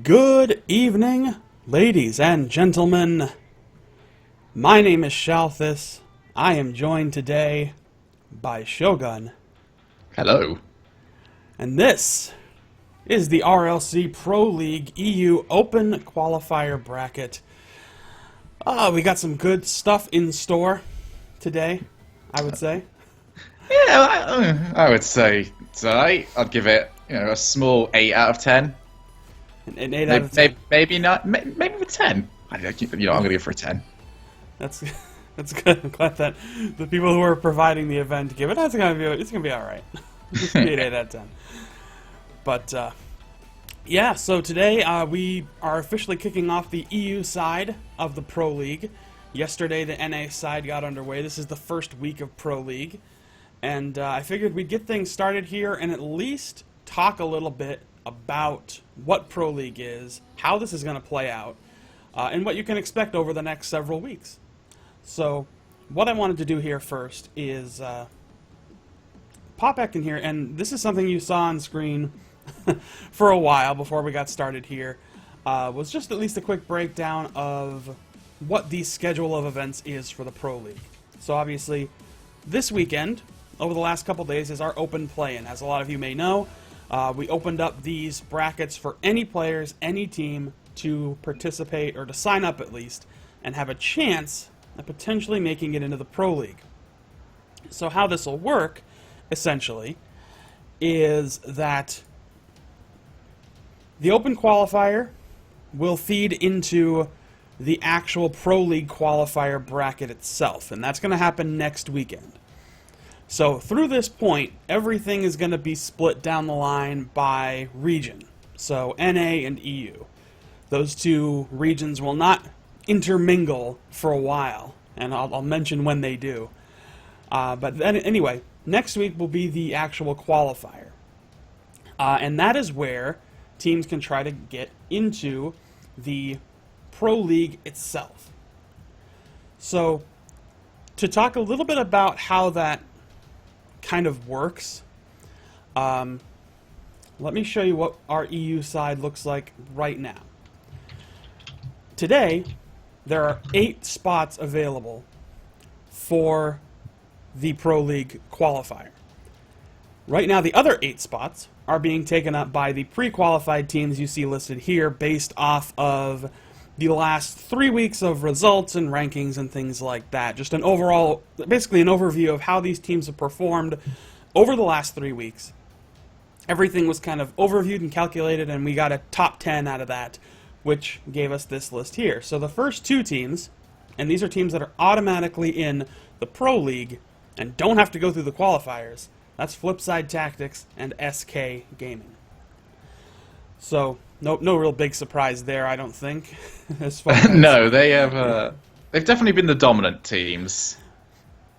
Good evening, ladies and gentlemen. My name is Shalthus. I am joined today by Shogun. Hello. And this is the RLC Pro League EU Open Qualifier Bracket. We got some good stuff in store today, I would say. Yeah, I would say today I'd give it, a small 8 out of 10. An 8 out of 10. Maybe not. Maybe a 10. I'm going to go for a 10. That's good. I'm glad that the people who are providing the event give it. It's gonna be all right. It's gonna be an 8 out of 10. But yeah, so today we are officially kicking off the EU side of the Pro League. Yesterday the NA side got underway. This is the first week of Pro League, and I figured we'd get things started here and at least talk a little bit about what Pro League is, how this is going to play out, and what you can expect over the next several weeks. So what I wanted to do here first is pop back in here, and this is something you saw on screen for a while before we got started here, was just at least a quick breakdown of what the schedule of events is for the Pro League. So obviously this weekend, over the last couple days, is our open play-in. As a lot of you may know, we opened up these brackets for any players, any team to participate, or to sign up at least, and have a chance at potentially making it into the Pro League. So how this will work, essentially, is that the open qualifier will feed into the actual Pro League qualifier bracket itself, and that's going to happen next weekend. So through this point, everything is going to be split down the line by region. So NA and EU. Those two regions will not intermingle for a while, and I'll mention when they do. But then, anyway, next week will be the actual qualifier. And that is where teams can try to get into the Pro League itself. So, to talk a little bit about how that kind of works, let me show you what our EU side looks like right now. Today, there are 8 spots available for the Pro League qualifier. Right now, the other 8 spots are being taken up by the pre-qualified teams you see listed here based off of the last 3 weeks of results and rankings and things like that. Just an overall, basically an overview of how these teams have performed over the last 3 weeks. Everything was kind of overviewed and calculated, and we got a top 10 out of that, which gave us this list here. So the first 2 teams, and these are teams that are automatically in the Pro League and don't have to go through the qualifiers, that's Flipside Tactics and SK Gaming. So no real big surprise there, I don't think. As far as No, they have. They've definitely been the dominant teams.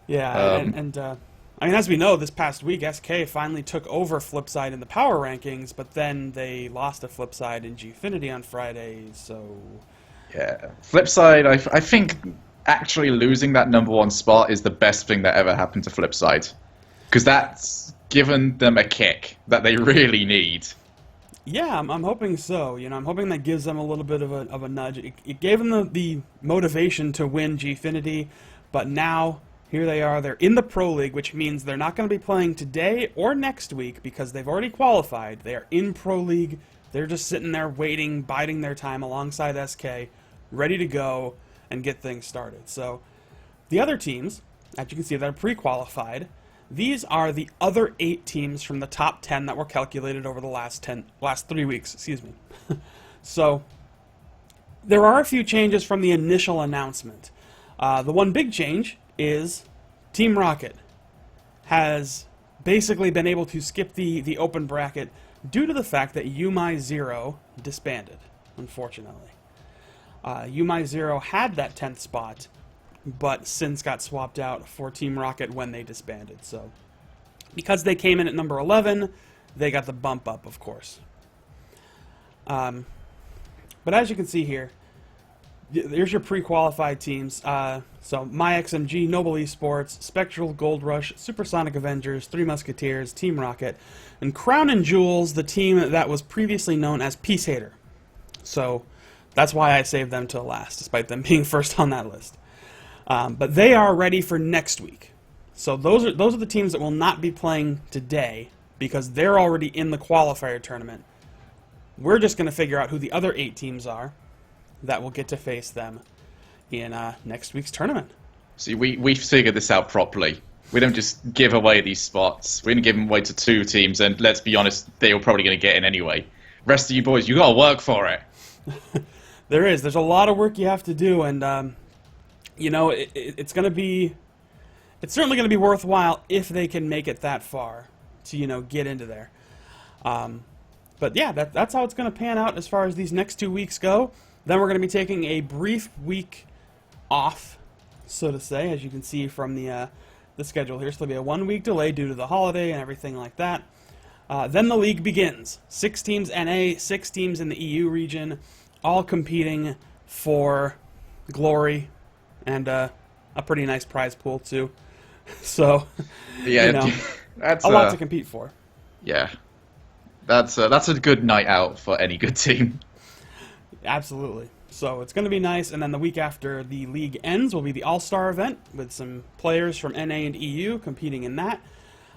Yeah, I mean, as we know, this past week, SK finally took over Flipside in the power rankings, but then they lost to Flipside in Gfinity on Friday, so Yeah, Flipside. I think actually losing that #1 spot is the best thing that ever happened to Flipside, because that's given them a kick that they really need. yeah, I'm hoping so. I'm hoping that gives them a little bit of a nudge. It gave them the motivation to win Gfinity, but now here they are. They're in the Pro League, which means they're not going to be playing today or next week because they've already qualified. They are in Pro League. They're just sitting there waiting, biding their time alongside SK, ready to go and get things started. So the other teams, as you can see, they're pre-qualified. These are the other 8 teams from the top 10 that were calculated over the last 3 weeks. Excuse me. So there are a few changes from the initial announcement. The one big change is Team Rocket has basically been able to skip the open bracket due to the fact that UMI0 disbanded, unfortunately. UMI0 had that 10th spot, but since got swapped out for Team Rocket when they disbanded. So because they came in at number 11, they got the bump up, of course. But as you can see here, there's your pre-qualified teams. So MyXMG, Noble Esports, Spectral Gold Rush, Supersonic Avengers, Three Musketeers, Team Rocket, and Crown and Jewels, the team that was previously known as Peace Hater. So that's why I saved them till last, despite them being first on that list. But they are ready for next week. So those are the teams that will not be playing today because they're already in the qualifier tournament. We're just going to figure out who the other 8 teams are that will get to face them in next week's tournament. See, we figured this out properly. We don't just give away these spots. We're going to give them away to 2 teams, and let's be honest, they were probably going to get in anyway. Rest of you boys, you got to work for it. There's a lot of work you have to do, and it's going to be, it's certainly going to be worthwhile if they can make it that far to get into there. But yeah, that's how it's going to pan out as far as these next 2 weeks go. Then we're going to be taking a brief week off, so to say, as you can see from the schedule here. So there'll be a 1-week delay due to the holiday and everything like that. Then the league begins. 6 teams NA, 6 teams in the EU region, all competing for glory and a pretty nice prize pool too. So, yeah, that's a lot to compete for. Yeah, that's a good night out for any good team. Absolutely. So it's going to be nice, and then the week after the league ends will be the All-Star event with some players from NA and EU competing in that.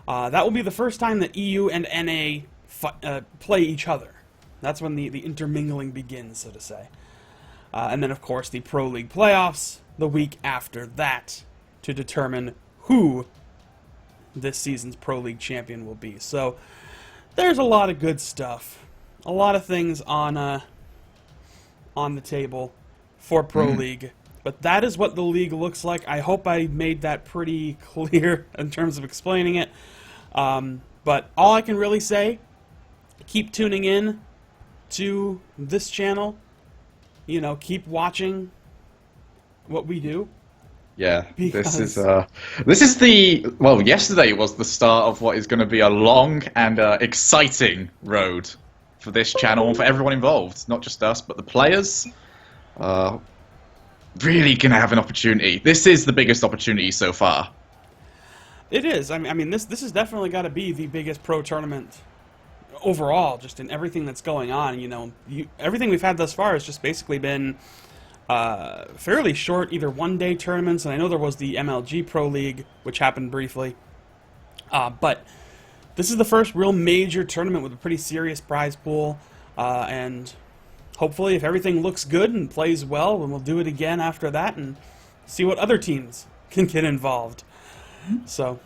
That will be the first time that EU and NA play each other. That's when the intermingling begins, so to say. And then, of course, the Pro League playoffs the week after that to determine who this season's Pro League champion will be. So there's a lot of good stuff. A lot of things on the table for Pro League. But that is what the league looks like. I hope I made that pretty clear in terms of explaining it. But all I can really say, keep tuning in to this channel. Keep watching what we do. Yeah, this is yesterday was the start of what is going to be a long and exciting road for this channel and for everyone involved, not just us, but the players. Really going to have an opportunity. This is the biggest opportunity so far. It is. I mean, this has definitely got to be the biggest pro tournament overall, just in everything that's going on. Everything we've had thus far has just basically been fairly short, either one-day tournaments, and I know there was the MLG Pro League, which happened briefly. But this is the first real major tournament with a pretty serious prize pool, and hopefully if everything looks good and plays well, then we'll do it again after that and see what other teams can get involved. So,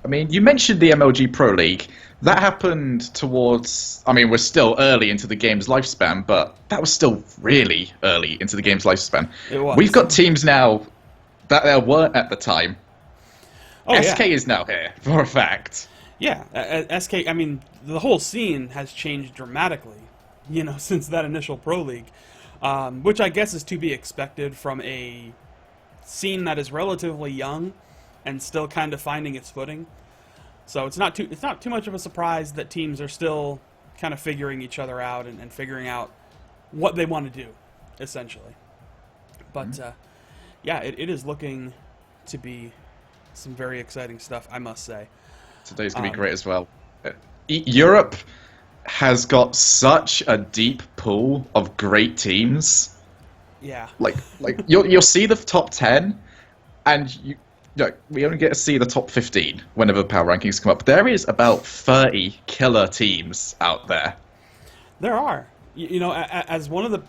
I mean, you mentioned the MLG Pro League. That happened towards... I mean, we're still early into the game's lifespan, but that was still really early into the game's lifespan. It was. We've got teams now that there weren't at the time. Oh, SK is now here, for a fact. Yeah, SK, I mean, the whole scene has changed dramatically, since that initial Pro League, which I guess is to be expected from a scene that is relatively young and still kind of finding its footing. So it's not too much of a surprise that teams are still kind of figuring each other out and figuring out what they want to do, essentially. But yeah, it is looking to be some very exciting stuff, I must say. Today's going to be great as well. Europe has got such a deep pool of great teams. Yeah. Like you'll see the top 10, and we only get to see the top 15 whenever power rankings come up. There is about 30 killer teams out there. There are. As one of the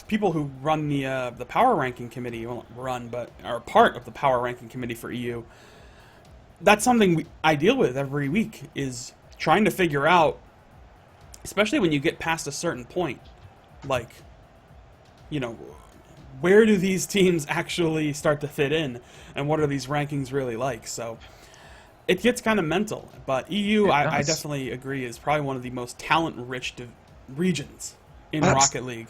people who run the power ranking committee, well, but are part of the power ranking committee for EU, that's something I deal with every week, is trying to figure out, especially when you get past a certain point, like, where do these teams actually start to fit in, and what are these rankings really like? So it gets kind of mental, but EU, I definitely agree, is probably one of the most talent-rich regions in Rocket League.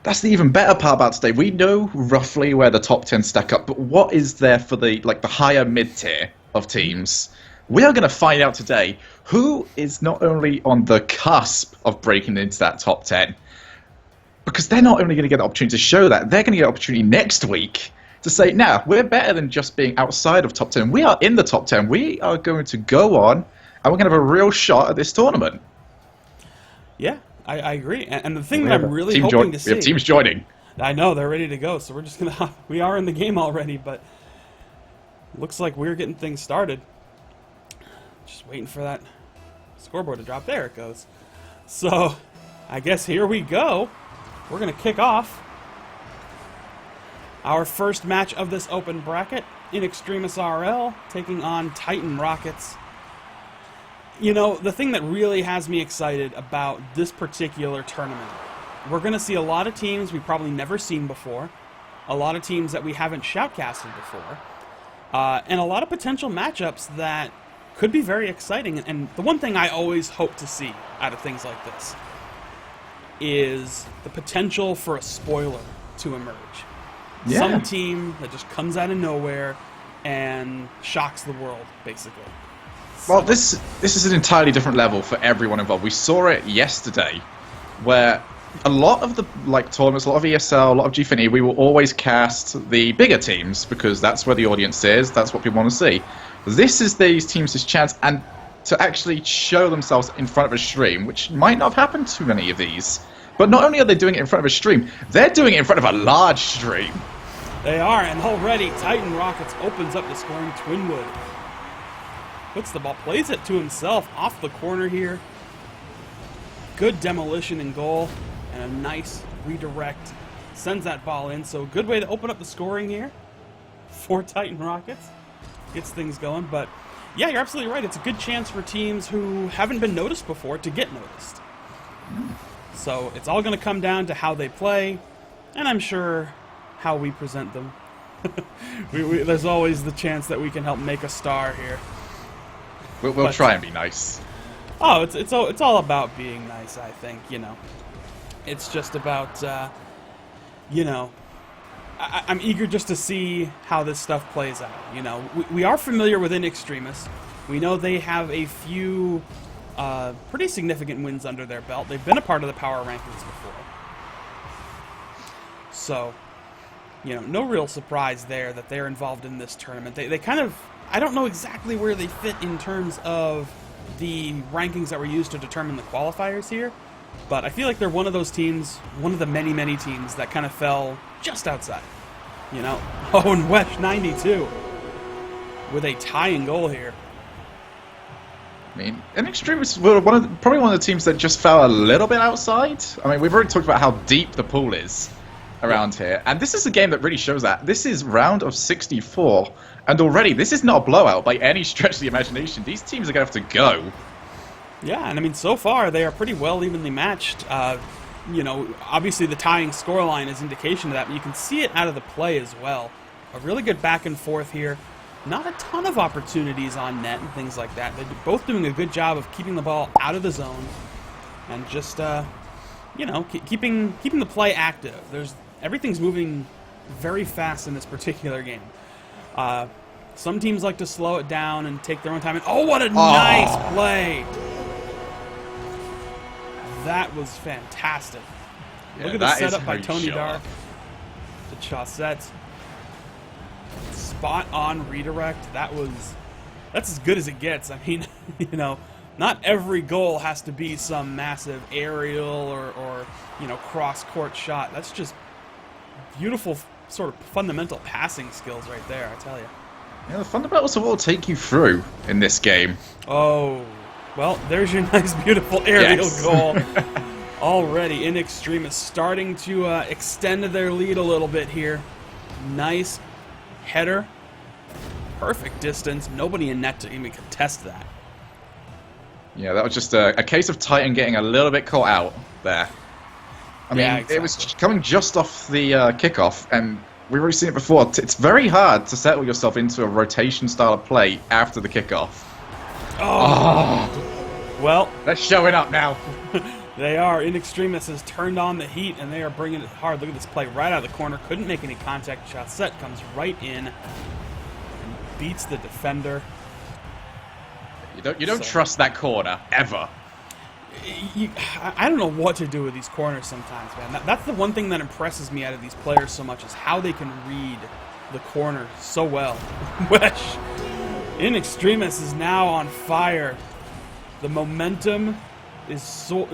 That's the even better part about today. We know roughly where the top 10 stack up, but what is there for the higher mid-tier of teams? We are going to find out today who is not only on the cusp of breaking into that top 10, because they're not only going to get the opportunity to show that, they're going to get an opportunity next week to say, nah, we're better than just being outside of top 10. We are in the top 10. We are going to go on, and we're going to have a real shot at this tournament. Yeah, I agree. And the thing We that have I'm a really team hoping to we have see... teams joining. I know, they're ready to go, so we're just gonna... We are in the game already, but... Looks like we're getting things started. Just waiting for that scoreboard to drop. There it goes. So, I guess here we go. We're gonna kick off our first match of this open bracket. InxtremisRL taking on Titan Rockets. You know, the thing that really has me excited about this particular tournament, we're going to see a lot of teams we've probably never seen before, a lot of teams that we haven't shoutcasted before, and a lot of potential matchups that could be very exciting. And the one thing I always hope to see out of things like this is the potential for a spoiler to emerge. Yeah. Some team that just comes out of nowhere and shocks the world, basically. Well, this is an entirely different level for everyone involved. We saw it yesterday, where a lot of the tournaments, a lot of ESL, a lot of Gfinity, we will always cast the bigger teams because that's where the audience is, that's what people want to see. This is these teams' chance, and to actually show themselves in front of a stream, which might not have happened to many of these. But not only are they doing it in front of a stream, they're doing it in front of a large stream. They are, and already Titan Rockets opens up the scoring. Twinwood puts the ball, plays it to himself off the corner here. Good demolition in goal, and a nice redirect. Sends that ball in, so good way to open up the scoring here for Titan Rockets. Gets things going, but yeah, you're absolutely right. It's a good chance for teams who haven't been noticed before to get noticed. So it's all going to come down to how they play, and I'm sure how we present them. There's always the chance that we can help make a star here. We'll try and be nice. Oh, it's all about being nice, I think, you know. It's just about, you know, I'm eager just to see how this stuff plays out, you know. We are familiar with Inxtremis. We know they have a few pretty significant wins under their belt. They've been a part of the power rankings before. So, you know, no real surprise there that they're involved in this tournament. They kind of, I don't know exactly where they fit in terms of the rankings that were used to determine the qualifiers here, but I feel like they're one of those teams, one of the many, many teams that kind of fell just outside, you know. Oh, and Wesh 92 with a tying goal here. I mean, Inxtremis were probably one of the teams that just fell a little bit outside. I mean, we've already talked about how deep the pool is around here, and this is a game that really shows that. This is round of 64, and already this is not a blowout by any stretch of the imagination. These teams are going to have to go. Yeah, and I mean, so far they are pretty well evenly matched. You know, obviously the tying scoreline is indication of that, but you can see it out of the play as well. A really good back and forth here. Not a ton of opportunities on net and things like that. They're both doing a good job of keeping the ball out of the zone and just, you know, keeping the play active. Everything's moving very fast in this particular game. Some teams like to slow it down and take their own time. And oh, what a nice play! That was fantastic. Yeah, look at the setup by Tony Dark to Chaussette. Spot on redirect. That's as good as it gets. I mean, you know, not every goal has to be some massive aerial or you know, cross-court shot. That's just beautiful sort of fundamental passing skills right there, I tell you. Yeah, the fundamentals will take you through in this game. Oh, well, there's your nice, beautiful aerial Yes. goal. Already, Inxtremis starting to extend their lead a little bit here. Nice header. Perfect distance. Nobody in net to even contest that. Yeah, that was just a case of Titan getting a little bit caught out there. I mean, Yeah, exactly. It was coming just off the kickoff, and we've already seen it before. It's very hard to settle yourself into a rotation style of play after the kickoff. Oh. Well, They're showing up now. they are. Inxtremis has turned on the heat, and they are bringing it hard. Look at this play right out of the corner. Couldn't make any contact. Chaussette comes right in and beats the defender. You don't trust that corner ever. I don't know what to do with these corners sometimes, man. That's the one thing that impresses me out of these players so much is how they can read the corner so well. Wesh. Inxtremis is now on fire. The momentum is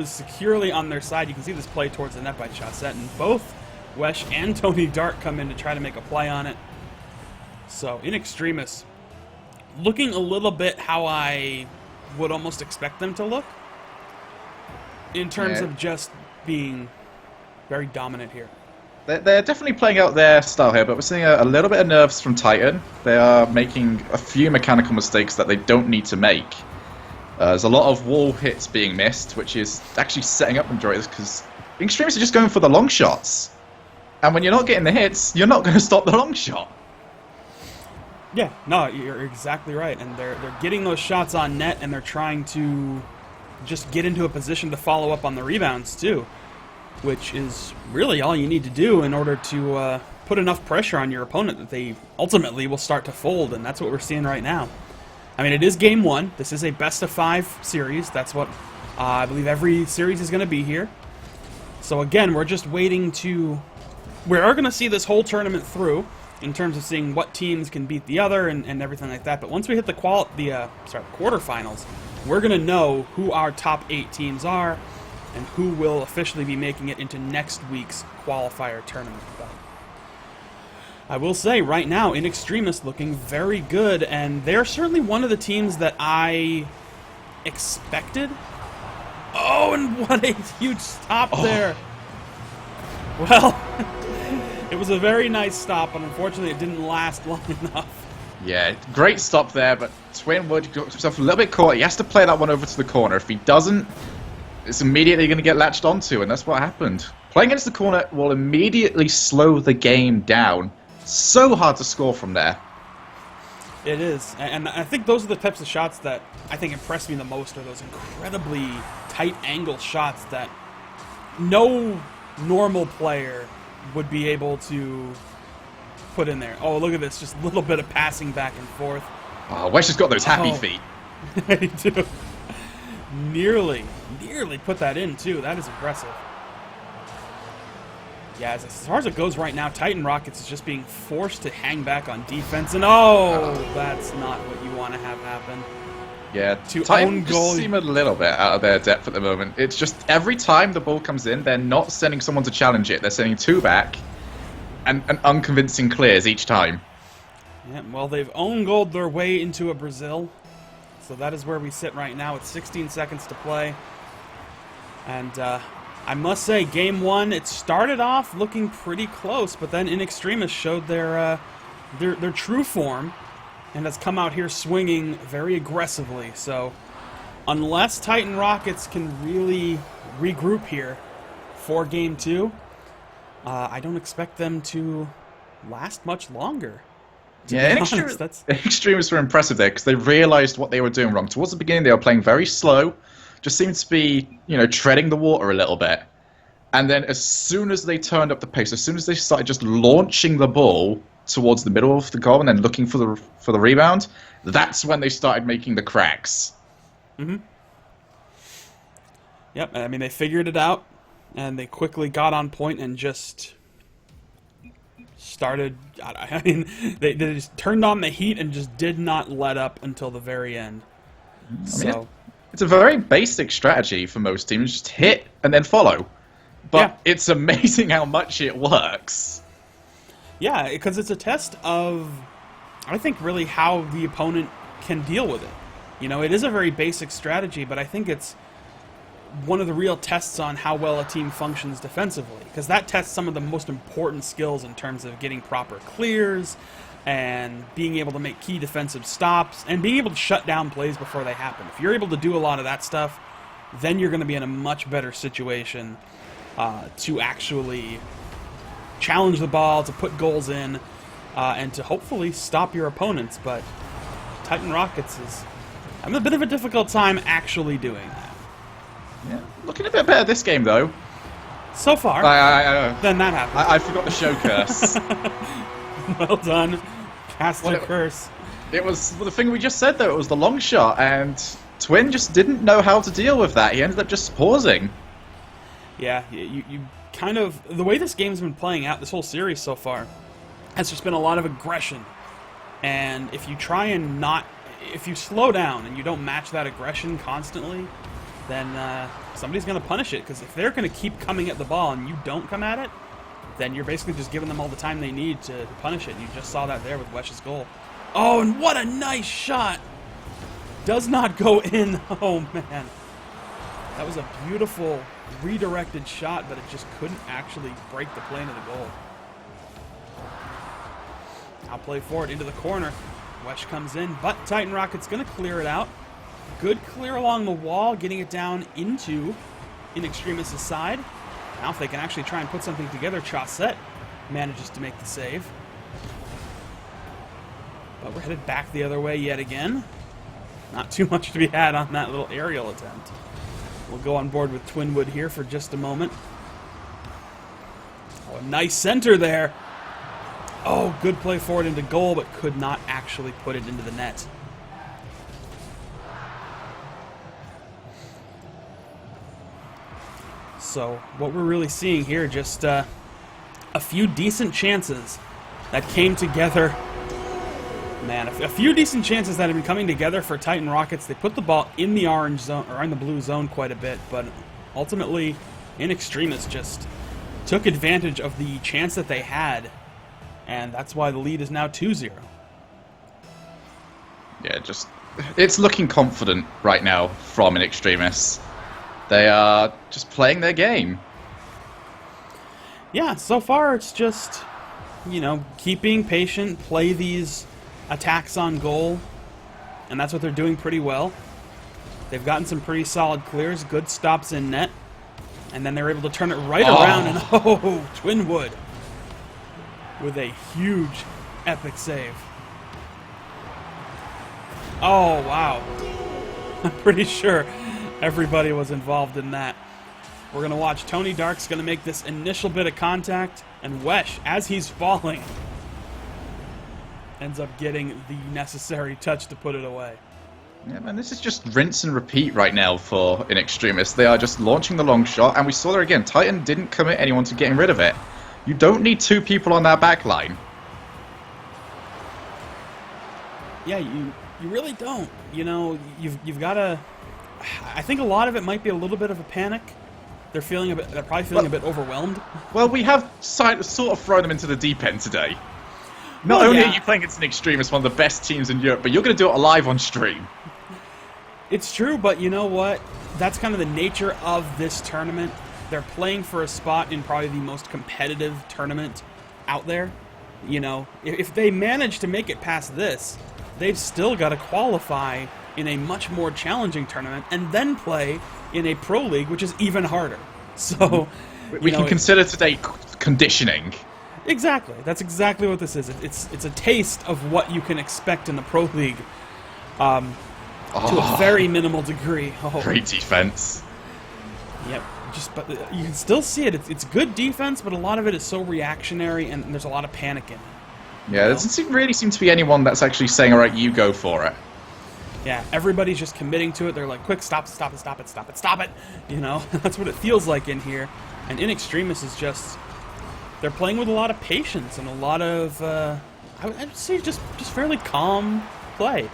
securely on their side. You can see this play towards the net by Chaussette, and both Wesh and Tony Dart come in to try to make a play on it. So, in extremis, looking a little bit how I would almost expect them to look, in terms of just being very dominant here. They're definitely playing out their style here, but we're seeing a little bit of nerves from Titan. They are making a few mechanical mistakes that they don't need to make. There's a lot of wall hits being missed, which is actually setting up majority of this, because InxtremisRL are just going for the long shots. And when you're not getting the hits, you're not going to stop the long shot. Yeah, no, you're exactly right. And they're getting those shots on net, and they're trying to just get into a position to follow up on the rebounds, too. Which is really all you need to do in order to put enough pressure on your opponent that they ultimately will start to fold, and that's what we're seeing right now. I mean, it is Game 1. This is a best-of-5 series. That's what I believe every series is going to be here. So again, we're just waiting to... We are going to see this whole tournament through in terms of seeing what teams can beat the other and everything like that. But once we hit the quarterfinals, we're going to know who our top 8 teams are and who will officially be making it into next week's qualifier tournament. But I will say, right now, InxtremisRL looking very good, and they're certainly one of the teams that I expected. Oh, and what a huge stop there. Well, it was a very nice stop, but unfortunately it didn't last long enough. Yeah, great stop there, but Twinwood got himself a little bit caught. He has to play that one over to the corner. If he doesn't, it's immediately going to get latched onto, and that's what happened. Playing against the corner will immediately slow the game down. So hard to score from there. It is, and I think those are the types of shots that I think impress me the most, are those incredibly tight angle shots that no normal player would be able to put in there. Oh, look at this, just a little bit of passing back and forth. Oh, Wesh has got those happy feet. They do. Nearly put that in, too. That is impressive. Yeah, as far as it goes right now, Titan Rockets is just being forced to hang back on defense, and that's not what you want to have happen. Yeah, to Titan own goal. just seem a little bit out of their depth at the moment. It's just every time the ball comes in, they're not sending someone to challenge it. They're sending 2 back, and unconvincing clears each time. Yeah, well, they've own goaled their way into a Brazil. So that is where we sit right now with 16 seconds to play. And I must say, Game 1, it started off looking pretty close, but then InxtremisRL showed their true form and has come out here swinging very aggressively. So unless Titan Rockets can really regroup here for Game 2, I don't expect them to last much longer. Yeah, InxtremisRL were impressive there because they realized what they were doing wrong. Towards the beginning, they were playing very slow, just seemed to be, treading the water a little bit. And then as soon as they turned up the pace, as soon as they started just launching the ball towards the middle of the goal and then looking for the rebound, that's when they started making the cracks. Mm-hmm. Yep, I mean, they figured it out, and they quickly got on point and just started, I mean, they just turned on the heat and just did not let up until the very end. It's a very basic strategy for most teams, just hit and then follow. But it's amazing how much it works. Yeah, because it's a test of, I think, really how the opponent can deal with it. It is a very basic strategy, but I think it's one of the real tests on how well a team functions defensively, because that tests some of the most important skills in terms of getting proper clears and being able to make key defensive stops and being able to shut down plays before they happen. If you're able to do a lot of that stuff, then you're going to be in a much better situation to actually challenge the ball, to put goals in, and to hopefully stop your opponents. But Titan Rockets is having a bit of a difficult time actually doing that. Yeah, looking a bit better this game, though. So far, then that happened. I forgot the show curse. Well done. Cast the curse. It was the thing we just said, though. It was the long shot, and Twin just didn't know how to deal with that. He ended up just pausing. Yeah, you kind of... The way this game's been playing out, this whole series so far, has just been a lot of aggression. And if you try and not... If you slow down and you don't match that aggression constantly, then somebody's going to punish it. Because if they're going to keep coming at the ball and you don't come at it, then you're basically just giving them all the time they need to punish it. And you just saw that there with Wesch's goal. Oh, and what a nice shot! Does not go in. Oh, man. That was a beautiful redirected shot, but it just couldn't actually break the plane of the goal. I'll play forward into the corner. Wesch comes in, but Titan Rocket's going to clear it out. Good clear along the wall, getting it down into Inxtremis's side. Now if they can actually try and put something together, Chaussette manages to make the save. But we're headed back the other way yet again. Not too much to be had on that little aerial attempt. We'll go on board with Twinwood here for just a moment. Oh, a nice center there. Oh, good play forward into goal, but could not actually put it into the net. So what we're really seeing here, just a few decent chances that came together. Man, a few decent chances that have been coming together for Titan Rockets. They put the ball in the orange zone, or in the blue zone quite a bit, but ultimately, Inxtremis just took advantage of the chance that they had, and that's why the lead is now 2-0. Yeah, it's looking confident right now from Inxtremis. They are just playing their game. Yeah, so far it's just, you know, keeping patient, play these attacks on goal, and that's what they're doing pretty well. They've gotten some pretty solid clears, good stops in net, and then they're able to turn it right around, and Twinwood with a huge, epic save. Oh, wow. I'm pretty sure everybody was involved in that. We're going to watch Tony Dark's going to make this initial bit of contact, and Wesch, as he's falling, ends up getting the necessary touch to put it away. Yeah, man, this is just rinse and repeat right now for Inxtremis. They are just launching the long shot, and we saw there again. Titan didn't commit anyone to getting rid of it. You don't need two people on that back line. Yeah, you really don't. You know, you've got to. I think a lot of it might be a little bit of a panic. They're probably feeling a bit overwhelmed. Well, we have sort of thrown them into the deep end today. Not only are you playing against Inxtremis, one of the best teams in Europe, but you're going to do it live on stream. It's true, but you know what? That's kind of the nature of this tournament. They're playing for a spot in probably the most competitive tournament out there. You know, if they manage to make it past this, they've still got to qualify in a much more challenging tournament and then play in a pro league, which is even harder. So we can consider today conditioning. Exactly. That's exactly what this is. It's a taste of what you can expect in the pro league, to a very minimal degree. Great defense. Yep. But you can still see it. It's good defense, but a lot of it is so reactionary, and there's a lot of panic in it. Yeah, there doesn't really seem to be anyone that's actually saying, all right, you go for it. Yeah, everybody's just committing to it. They're like, quick, stop it. You know, that's what it feels like in here. And Inxtremis is just, they're playing with a lot of patience and a lot of, I'd say just fairly calm play.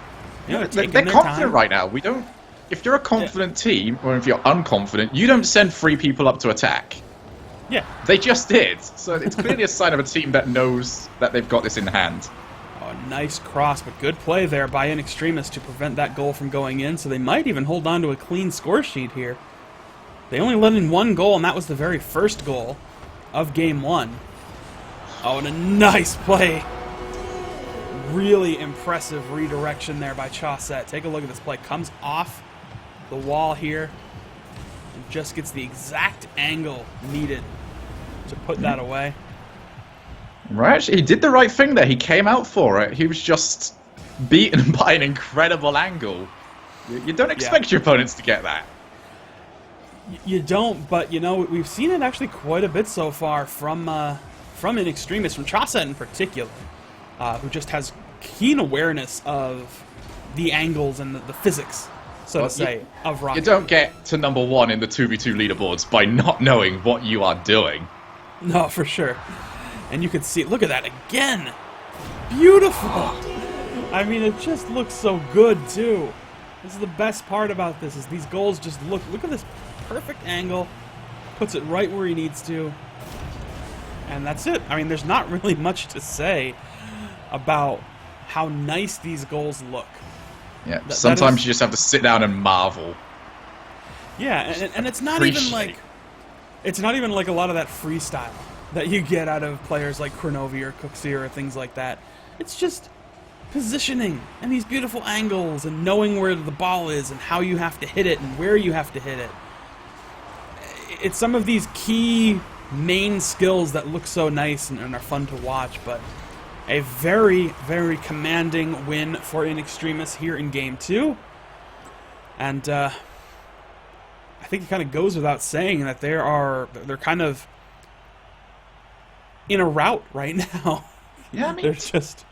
You know, they're confident right now. If you're a confident team, or if you're unconfident, you don't send three people up to attack. Yeah. They just did. So it's clearly a sign of a team that knows that they've got this in hand. Oh, nice cross, but good play there by Inxtremis to prevent that goal from going in, so they might even hold on to a clean score sheet here. They only let in one goal, and that was the very first goal of Game 1. Oh, and a nice play. Really impressive redirection there by Chaussette. Take a look at this play. Comes off the wall here and just gets the exact angle needed to put that away. Right, he did the right thing there. He came out for it. He was just beaten by an incredible angle. You don't expect your opponents to get that. You don't, but you know, we've seen it actually quite a bit so far from Inxtremis, from Chaussette in particular, who just has keen awareness of the angles and the physics, so to say, of Rocket. You don't get to number one in the 2v2 leaderboards by not knowing what you are doing. No, for sure. And you can see, look at that again. Beautiful. I mean, it just looks so good, too. This is the best part about this, is these goals just look at this perfect angle, puts it right where he needs to, and that's it. I mean, there's not really much to say about how nice these goals look. Yeah, sometimes you just have to sit down and marvel. Yeah, and it's not even like a lot of that freestyle that you get out of players like Kronovi or Cooksey or things like that. It's just positioning and these beautiful angles and knowing where the ball is and how you have to hit it and where you have to hit it. It's some of these key main skills that look so nice and are fun to watch, but a very, very commanding win for Inxtremis here in Game 2. And I think it kind of goes without saying that they're kind of in a rout right now. Yeah, I mean, there's just...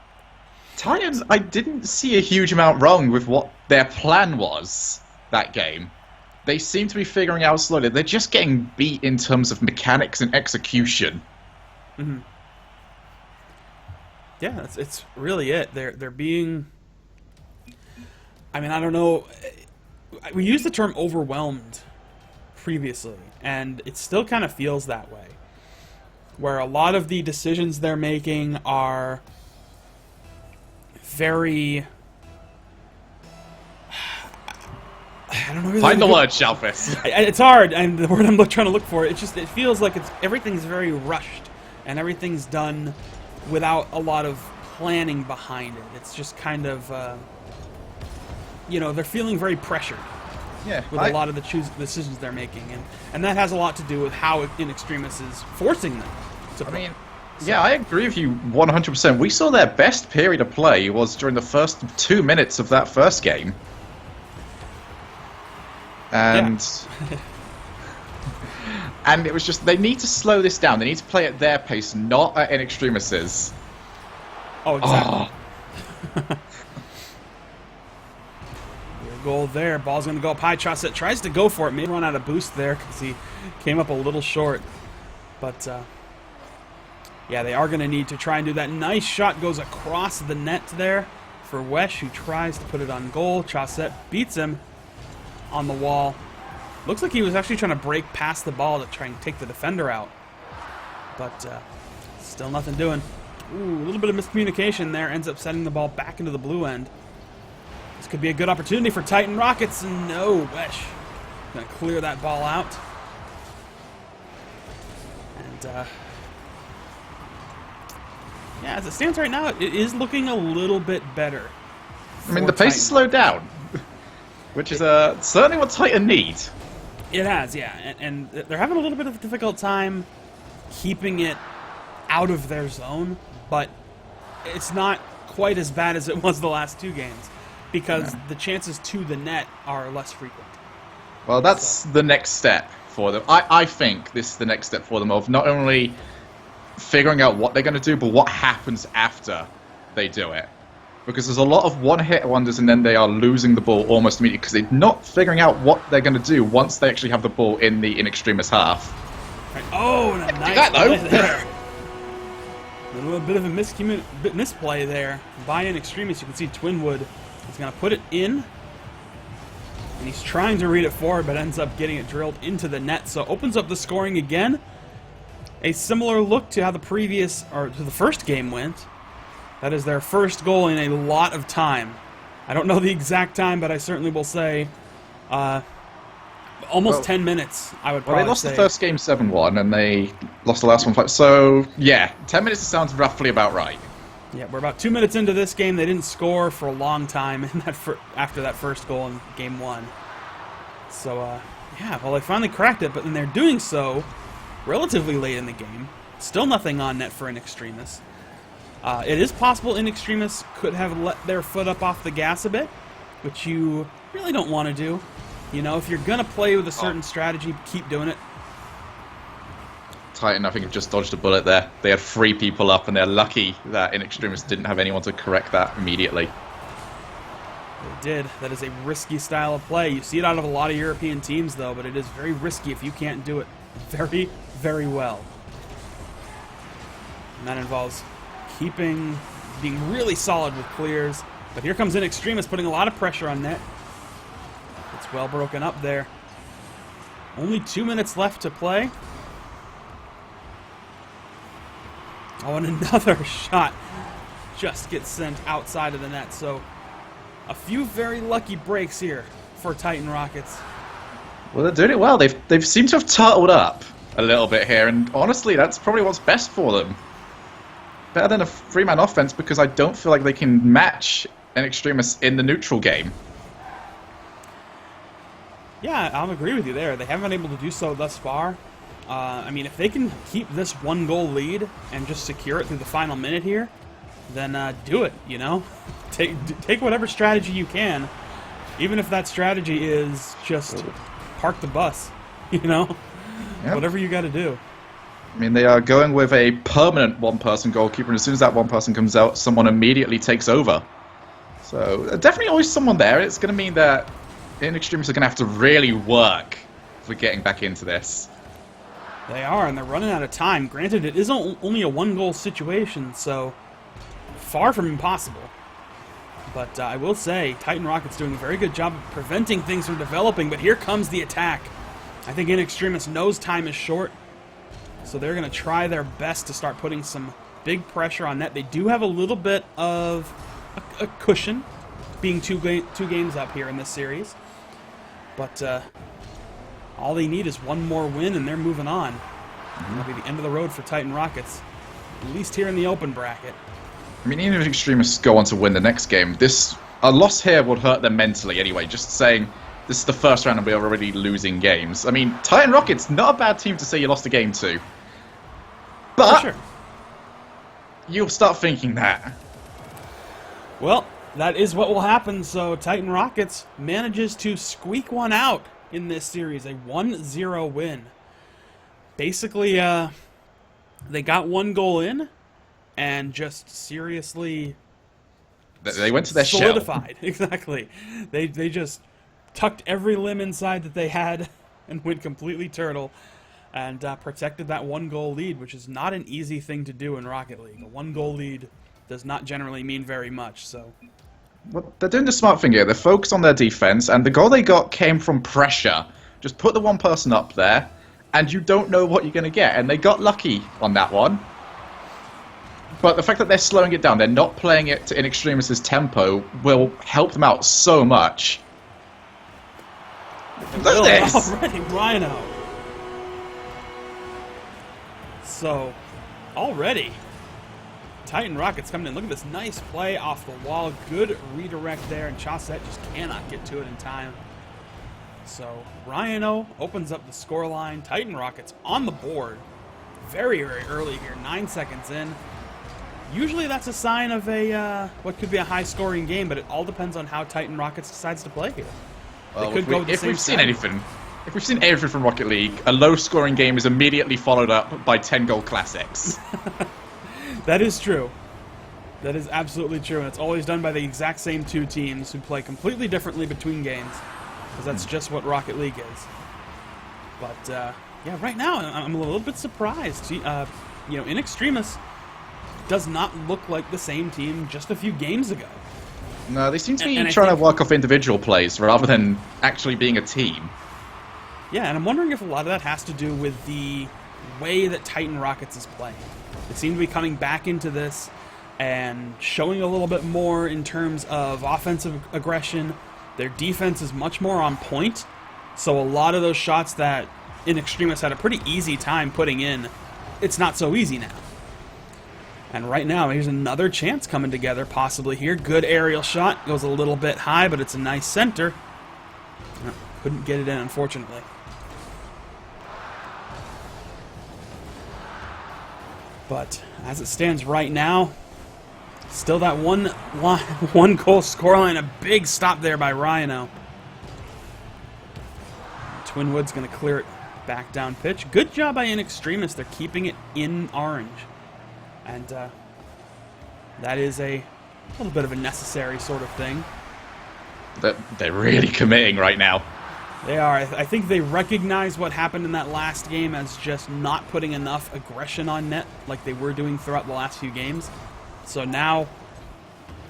Titans, I didn't see a huge amount wrong with what their plan was that game. They seem to be figuring out slowly. They're just getting beat in terms of mechanics and execution. Mm-hmm. Yeah, it's really it. They're being... I mean, I don't know. We used the term overwhelmed previously, and it still kind of feels that way. Where a lot of the decisions they're making are very... I don't know. Really Find the word, Shalfis. It's hard, and the word I'm trying to look for, it feels like everything's very rushed, and everything's done without a lot of planning behind it. It's just kind of, they're feeling very pressured. Yeah, with a lot of the decisions they're making, and that has a lot to do with how Inxtremis is forcing them to play. I mean, yeah, I agree with you 100%. We saw their best period of play was during the first 2 minutes of that first game. And yeah. and it was just, they need to slow this down. They need to play at their pace, not at Inxtremis's. Oh, exactly. Oh. Goal there. Ball's going to go up high. Chaussette tries to go for it. May run out of boost there because he came up a little short. But, yeah, they are going to need to try and do that. Nice shot goes across the net there for Wesh, who tries to put it on goal. Chaussette beats him on the wall. Looks like he was actually trying to break past the ball to try and take the defender out. But still nothing doing. Ooh, a little bit of miscommunication there. Ends up sending the ball back into the blue end. This could be a good opportunity for Titan Rockets. No, Wesh. Gonna clear that ball out. And, yeah, as it stands right now, it is looking a little bit better. I mean, the pace has slowed down, which is certainly what Titan needs. It has, yeah. And they're having a little bit of a difficult time keeping it out of their zone, but it's not quite as bad as it was the last 2 games. Because the chances to the net are less frequent. Well, that's the next step for them. I think this is the next step for them of not only figuring out what they're going to do, but what happens after they do it. Because there's a lot of one-hit wonders and then they are losing the ball almost immediately because they're not figuring out what they're going to do once they actually have the ball in the Inxtremis half. Right. Oh, and a nice that, though. play there. A little bit of a misplay there by Inxtremis. You can see Twinwood. He's going to put it in, and he's trying to read it forward, but ends up getting it drilled into the net. So opens up the scoring again. A similar look to how the first game went. That is their first goal in a lot of time. I don't know the exact time, but I certainly will say almost 10 minutes, I would probably say. They lost the first game 7-1, and they lost the last one 5. So, yeah, 10 minutes sounds roughly about right. Yeah, we're about 2 minutes into this game. They didn't score for a long time after that first goal in Game 1. So, yeah, well, they finally cracked it, but then they're doing so relatively late in the game. Still nothing on net for Inxtremis. It is possible Inxtremis could have let their foot up off the gas a bit, which you really don't want to do. You know, if you're going to play with a certain strategy, keep doing it. Titan, I think, have just dodged a bullet there. They had 3 people up, and they're lucky that Inxtremis didn't have anyone to correct that immediately. They did. That is a risky style of play. You see it out of a lot of European teams, though, but it is very risky if you can't do it very, very well. And that involves being really solid with clears. But here comes Inxtremis, putting a lot of pressure on net. Just well broken up there. Only 2 minutes left to play. Oh, and another shot just gets sent outside of the net. So a few very lucky breaks here for Titan Rockets. Well, they're doing it well. They've seemed to have turtled up a little bit here, and honestly, that's probably what's best for them. Better than a three-man offense, because I don't feel like they can match an Extremis in the neutral game. Yeah, I'll agree with you there. They haven't been able to do so thus far. I mean, if they can keep this 1-goal lead and just secure it through the final minute here, then do it, you know? Take whatever strategy you can, even if that strategy is just park the bus, you know? Yep. Whatever you got to do. I mean, they are going with a permanent one-person goalkeeper, and as soon as that one person comes out, someone immediately takes over. So, definitely always someone there. It's going to mean that InxtremisRL are going to have to really work for getting back into this. They are, and they're running out of time. Granted, it is only a 1-goal situation, so far from impossible. But I will say, Titan Rockets doing a very good job of preventing things from developing, but here comes the attack. I think InxtremisRL knows time is short, so they're going to try their best to start putting some big pressure on net. They do have a little bit of a cushion, being two games up here in this series. But all they need is one more win, and they're moving on. That'll be the end of the road for Titan Rockets, at least here in the open bracket. I mean, even if Extremis go on to win the next game, a loss here would hurt them mentally anyway. Just saying this is the first round and we're already losing games. I mean, Titan Rockets, not a bad team to say you lost a game to. But For sure. You'll start thinking that. Well, that is what will happen. So Titan Rockets manages to squeak one out in this series, a 1-0 win. Basically, they got 1 goal in and just seriously They went to their solidified. shell. Exactly. They just tucked every limb inside that they had and went completely turtle and protected that 1-goal lead, which is not an easy thing to do in Rocket League. A 1-goal lead does not generally mean very much, so... Well, they're doing the smart thing here. They're focused on their defense, and the goal they got came from pressure. Just put the one person up there, and you don't know what you're going to get. And they got lucky on that one. But the fact that they're slowing it down, they're not playing it to InxtremisRL's tempo, will help them out so much. Look at this! Already, Rhino. So, already, Titan Rockets coming in. Look at this nice play off the wall. Good redirect there, and Chaussette just cannot get to it in time. So, Rhino opens up the scoreline. Titan Rockets on the board. Very, very early here, 9 seconds in. Usually that's a sign of a what could be a high-scoring game, but it all depends on how Titan Rockets decides to play here. Well, If we've seen anything from Rocket League, a low-scoring game is immediately followed up by 10-goal classics. That is true. That is absolutely true, and it's always done by the exact same two teams who play completely differently between games, because that's just what Rocket League is. But yeah, right now I'm a little bit surprised. You know, InxtremisRL does not look like the same team just a few games ago. No, they seem to be trying to work off individual plays rather than actually being a team. Yeah, and I'm wondering if a lot of that has to do with the way that Titan Rockets is playing. They seem to be coming back into this and showing a little bit more in terms of offensive aggression. Their defense is much more on point, so a lot of those shots that InxtremisRL had a pretty easy time putting in, it's not so easy now. And right now, here's another chance coming together, possibly here. Good aerial shot. Goes a little bit high, but it's a nice center. Couldn't get it in, unfortunately. But as it stands right now, still that one goal scoreline. A big stop there by Rhino. Twinwood's going to clear it back down pitch. Good job by InxtremisRL. They're keeping it in orange. And that is a little bit of a necessary sort of thing. They're really committing right now. They are. I think they recognize what happened in that last game as just not putting enough aggression on net like they were doing throughout the last few games. So now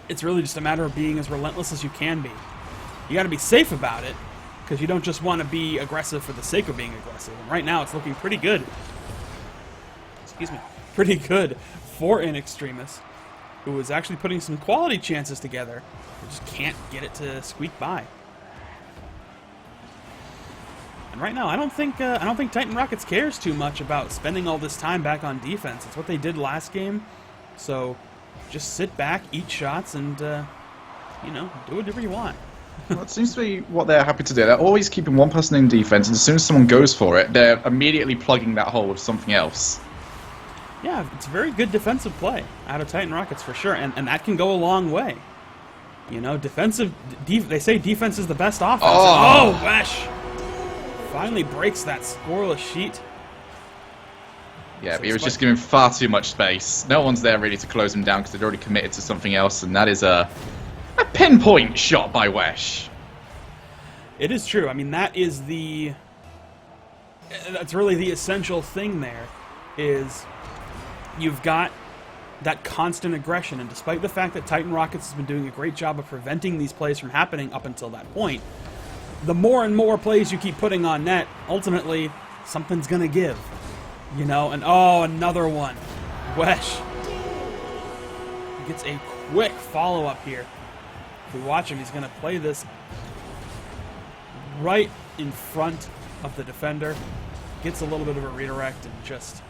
it's really just a matter of being as relentless as you can be. You got to be safe about it, because you don't just want to be aggressive for the sake of being aggressive. And right now, it's looking pretty good. Excuse me. Pretty good for Inxtremis, who is actually putting some quality chances together. They just can't get it to squeak by. And right now, I don't think Titan Rockets cares too much about spending all this time back on defense. It's what they did last game. So just sit back, eat shots, and you know, do whatever you want. Well, it seems to be what they're happy to do. They're always keeping one person in defense, and as soon as someone goes for it, they're immediately plugging that hole with something else. Yeah, it's very good defensive play out of Titan Rockets for sure, and that can go a long way. You know, they say defense is the best offense. Oh, Wesh! Finally breaks that scoreless sheet. Yeah, but he was just giving far too much space. No one's there ready to close him down because they'd already committed to something else, and that is a pinpoint shot by Wesh. It is true. I mean, that's really the essential thing there, is you've got that constant aggression, and despite the fact that Titan Rockets has been doing a great job of preventing these plays from happening up until that point, the more and more plays you keep putting on net, ultimately, something's gonna give. You know, and oh, another one. Wesh. He gets a quick follow-up here. If we watch him, he's gonna play this right in front of the defender. Gets a little bit of a redirect, and just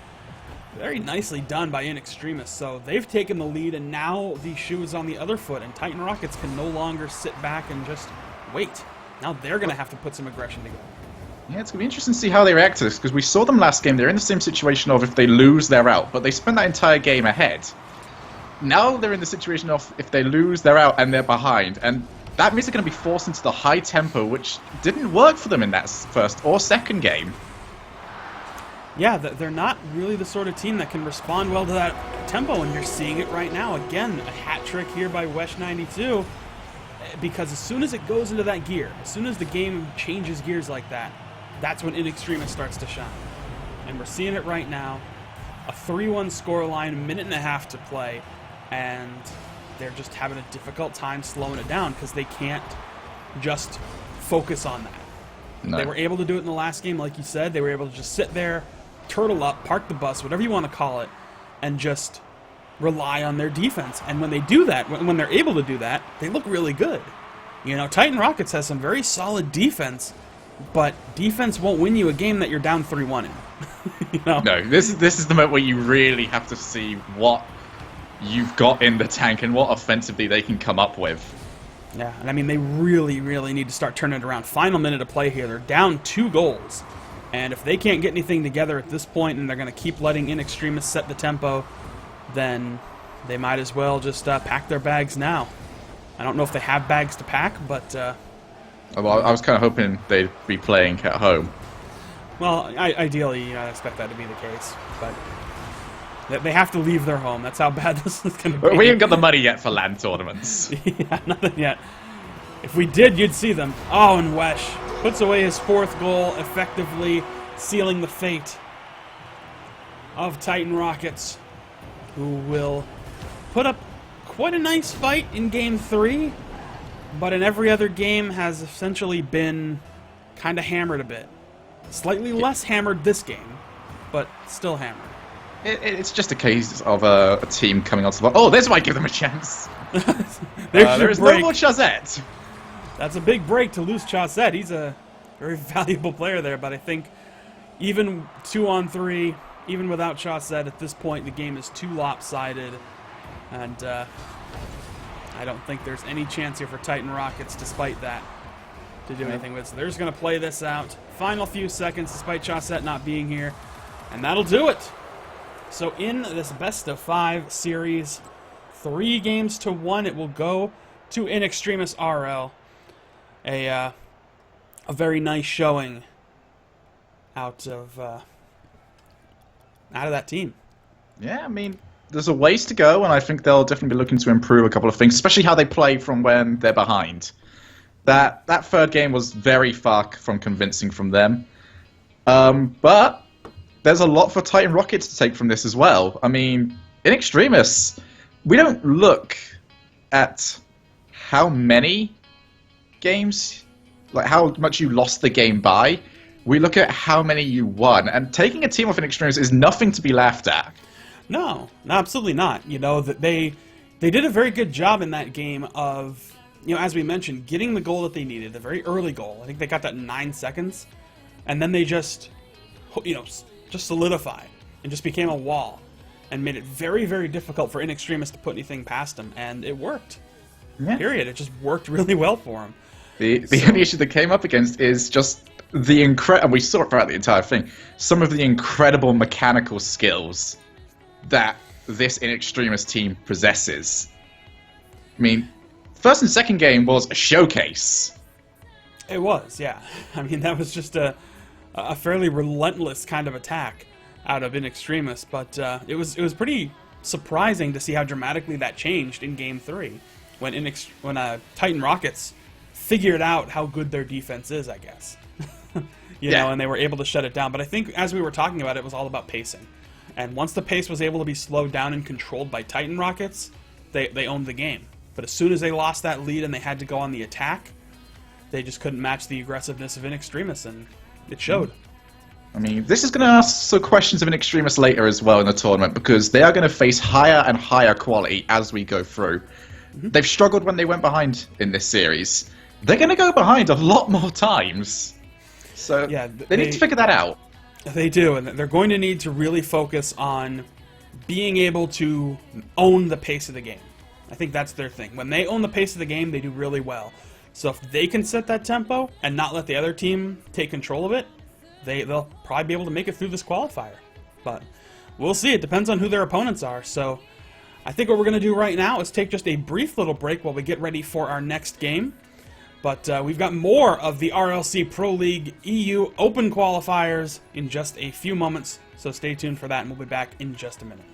very nicely done by Inxtremis. So they've taken the lead, and now the shoe is on the other foot, and Titan Rockets can no longer sit back and just wait. Now they're going to have to put some aggression together. Yeah, it's going to be interesting to see how they react to this, because we saw them last game. They're in the same situation of if they lose, they're out, but they spent that entire game ahead. Now they're in the situation of if they lose, they're out, and they're behind. And that means they're going to be forced into the high tempo, which didn't work for them in that first or second game. Yeah, they're not really the sort of team that can respond well to that tempo, and you're seeing it right now. Again, a hat trick here by Wesh92, because as soon as it goes into that gear, as soon as the game changes gears like that, that's when Inxtremis starts to shine. And we're seeing it right now. A 3-1 scoreline, a minute and a half to play, and they're just having a difficult time slowing it down because they can't just focus on that. No. They were able to do it in the last game, like you said. They were able to just sit there, turtle up, park the bus, whatever you want to call it, and just rely on their defense. And when they do that, when they're able to do that, they look really good. You know, Titan Rockets has some very solid defense, but defense won't win you a game that you're down 3-1 in. You know? No, this is the moment where you really have to see what you've got in the tank and what offensively they can come up with. Yeah, and I mean, they really, really need to start turning it around. Final minute of play here. They're down 2 goals. And if they can't get anything together at this point, and they're going to keep letting Inxtremis set the tempo, then they might as well just pack their bags now. I don't know if they have bags to pack, but... Well, I was kind of hoping they'd be playing at home. Well, ideally, you know, I expect that to be the case, but they have to leave their home. That's how bad this is going to be. We haven't got the money yet for LAN tournaments. Yeah, nothing yet. If we did, you'd see them. Oh, and Wesh puts away his 4th goal, effectively sealing the fate of Titan Rockets, who will put up quite a nice fight in Game 3, but in every other game has essentially been kind of hammered a bit. Slightly less hammered this game, but still hammered. It's just a case of a team coming onto the... Oh, this might give them a chance. There is no more Chazette. That's a big break to lose Chazette. He's a very valuable player there, but I think even 2-on-3, even without Chazette, at this point the game is too lopsided, and I don't think there's any chance here for Titan Rockets, despite that, to do anything with it. So they're just going to play this out. Final few seconds, despite Chazette not being here, and that'll do it. So in this best-of-5 series, 3-1, it will go to InxtremisRL. A very nice showing out of that team. Yeah, I mean, there's a ways to go, and I think they'll definitely be looking to improve a couple of things, especially how they play from when they're behind. That 3rd game was very far from convincing from them. But there's a lot for Titan Rockets to take from this as well. I mean, Inxtremis, we don't look at how many games like how much you lost the game by. We look at how many you won, and taking a team off in Extremis is nothing to be laughed at. No, absolutely not. You know, that they did a very good job in that game of, you know, as we mentioned, getting the goal that they needed, the very early goal. I think they got that in 9 seconds, and then they just, you know, just solidified and just became a wall and made it very, very difficult for Inxtremis to put anything past them, and it worked. Yeah. Period. It just worked really well for them. The only issue they came up against is just the and we saw it throughout the entire thing, some of the incredible mechanical skills that this Inxtremis team possesses. I mean, first and second game was a showcase. It was, yeah. I mean, that was just a fairly relentless kind of attack out of Inxtremis, but it was pretty surprising to see how dramatically that changed in Game 3 when Titan Rockets figured out how good their defense is, I guess. you know, and they were able to shut it down. But I think, as we were talking about, it was all about pacing. And once the pace was able to be slowed down and controlled by Titan Rockets, they owned the game. But as soon as they lost that lead and they had to go on the attack, they just couldn't match the aggressiveness of Inxtremis, and it showed. I mean, this is going to ask some questions of Inxtremis later as well in the tournament, because they are going to face higher and higher quality as we go through. Mm-hmm. They've struggled when they went behind in this series. They're going to go behind a lot more times. So yeah, they need to figure that out. They do, and they're going to need to really focus on being able to own the pace of the game. I think that's their thing. When they own the pace of the game, they do really well. So if they can set that tempo and not let the other team take control of it, they'll probably be able to make it through this qualifier. But we'll see. It depends on who their opponents are. So I think what we're going to do right now is take just a brief little break while we get ready for our next game. But we've got more of the RLC Pro League EU Open qualifiers in just a few moments. So stay tuned for that, and we'll be back in just a minute.